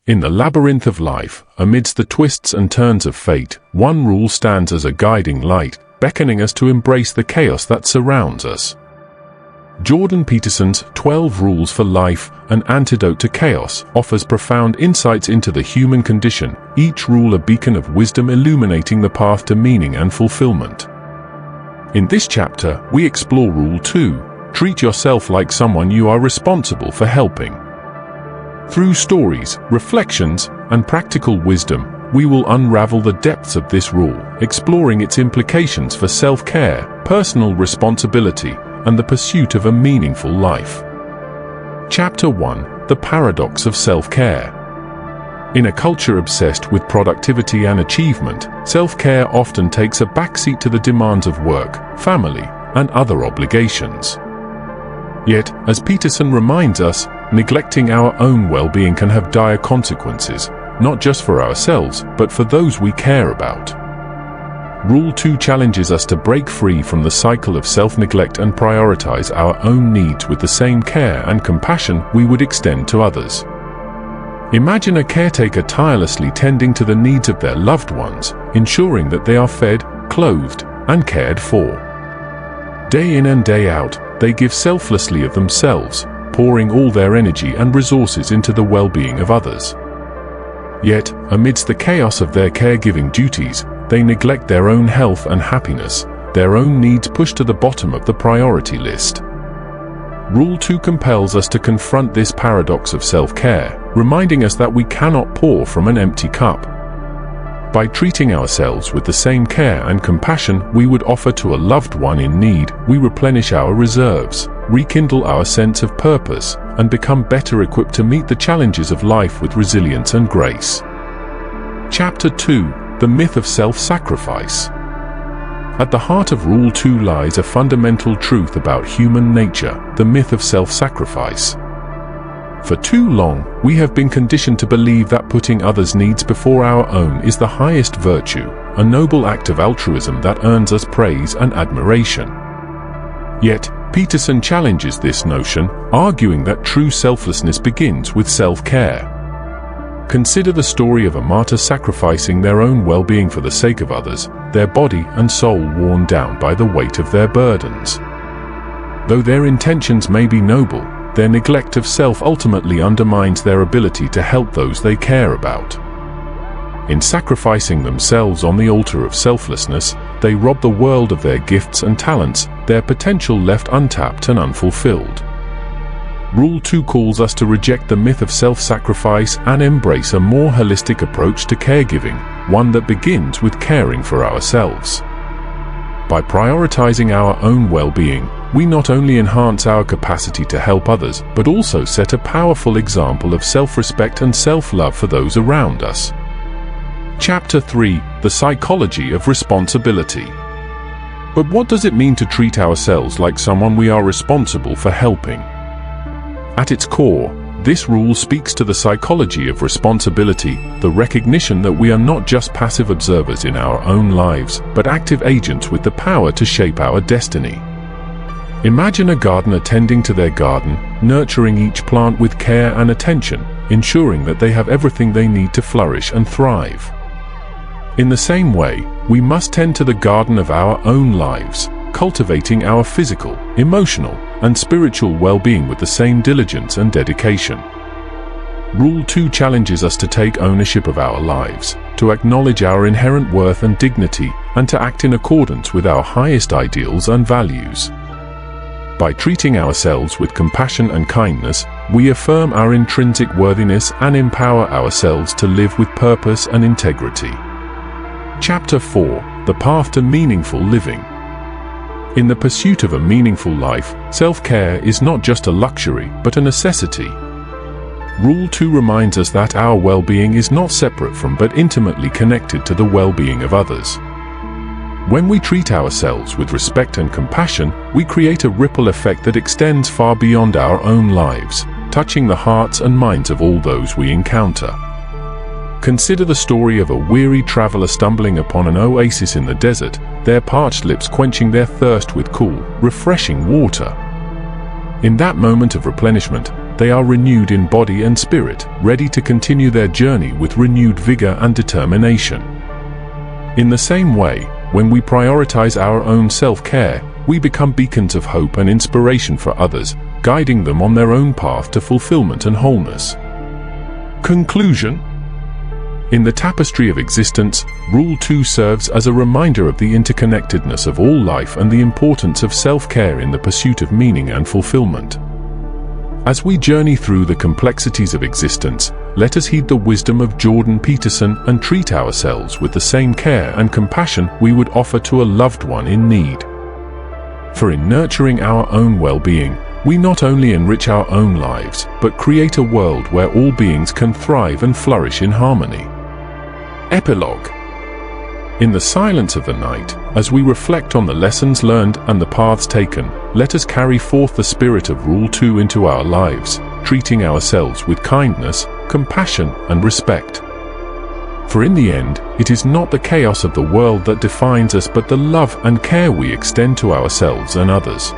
In the labyrinth of life, amidst the twists and turns of fate, one rule stands as a guiding light, beckoning us to embrace the chaos that surrounds us. Jordan Peterson's 12 Rules for Life, An Antidote to Chaos, offers profound insights into the human condition, each rule a beacon of wisdom illuminating the path to meaning and fulfillment. In this chapter, we explore Rule 2, treat yourself like someone you are responsible for helping. Through stories, reflections, and practical wisdom, we will unravel the depths of this rule, exploring its implications for self-care, personal responsibility, and the pursuit of a meaningful life. Chapter 1: The Paradox of Self-Care. In a culture obsessed with productivity and achievement, self-care often takes a backseat to the demands of work, family, and other obligations. Yet, as Peterson reminds us, neglecting our own well-being can have dire consequences, not just for ourselves, but for those we care about. Rule 2 challenges us to break free from the cycle of self-neglect and prioritize our own needs with the same care and compassion we would extend to others. Imagine a caretaker tirelessly tending to the needs of their loved ones, ensuring that they are fed, clothed, and cared for. Day in and day out, they give selflessly of themselves, pouring all their energy and resources into the well-being of others. Yet, amidst the chaos of their caregiving duties, they neglect their own health and happiness, their own needs pushed to the bottom of the priority list. Rule 2 compels us to confront this paradox of self-care, reminding us that we cannot pour from an empty cup. By treating ourselves with the same care and compassion we would offer to a loved one in need, we replenish our reserves, rekindle our sense of purpose, and become better equipped to meet the challenges of life with resilience and grace. Chapter 2: The Myth of Self-Sacrifice. At the heart of Rule 2 lies a fundamental truth about human nature, the myth of self-sacrifice. For too long, we have been conditioned to believe that putting others' needs before our own is the highest virtue, a noble act of altruism that earns us praise and admiration. Yet, Peterson challenges this notion, arguing that true selflessness begins with self-care. Consider the story of a martyr sacrificing their own well-being for the sake of others, their body and soul worn down by the weight of their burdens. Though their intentions may be noble, their neglect of self ultimately undermines their ability to help those they care about. In sacrificing themselves on the altar of selflessness, they rob the world of their gifts and talents, their potential left untapped and unfulfilled. Rule 2 calls us to reject the myth of self-sacrifice and embrace a more holistic approach to caregiving, one that begins with caring for ourselves. By prioritizing our own well-being, we not only enhance our capacity to help others, but also set a powerful example of self-respect and self-love for those around us. Chapter 3: The Psychology of Responsibility. But what does it mean to treat ourselves like someone we are responsible for helping? At its core, this rule speaks to the psychology of responsibility, the recognition that we are not just passive observers in our own lives, but active agents with the power to shape our destiny. Imagine a gardener tending to their garden, nurturing each plant with care and attention, ensuring that they have everything they need to flourish and thrive. In the same way, we must tend to the garden of our own lives, cultivating our physical, emotional, and spiritual well-being with the same diligence and dedication. Rule 2 challenges us to take ownership of our lives, to acknowledge our inherent worth and dignity, and to act in accordance with our highest ideals and values. By treating ourselves with compassion and kindness, we affirm our intrinsic worthiness and empower ourselves to live with purpose and integrity. Chapter 4: The Path to Meaningful Living. In the pursuit of a meaningful life, self-care is not just a luxury, but a necessity. Rule 2 reminds us that our well-being is not separate from but intimately connected to the well-being of others. When we treat ourselves with respect and compassion, we create a ripple effect that extends far beyond our own lives, touching the hearts and minds of all those we encounter. Consider the story of a weary traveler stumbling upon an oasis in the desert, their parched lips quenching their thirst with cool, refreshing water. In that moment of replenishment, they are renewed in body and spirit, ready to continue their journey with renewed vigor and determination. In the same way, when we prioritize our own self-care, we become beacons of hope and inspiration for others, guiding them on their own path to fulfillment and wholeness. Conclusion. In the tapestry of existence, Rule 2 serves as a reminder of the interconnectedness of all life and the importance of self-care in the pursuit of meaning and fulfillment. As we journey through the complexities of existence, let us heed the wisdom of Jordan Peterson and treat ourselves with the same care and compassion we would offer to a loved one in need. For in nurturing our own well-being, we not only enrich our own lives, but create a world where all beings can thrive and flourish in harmony. Epilogue. In the silence of the night, as we reflect on the lessons learned and the paths taken, let us carry forth the spirit of Rule 2 into our lives, treating ourselves with kindness, compassion, and respect. For in the end, it is not the chaos of the world that defines us but the love and care we extend to ourselves and others.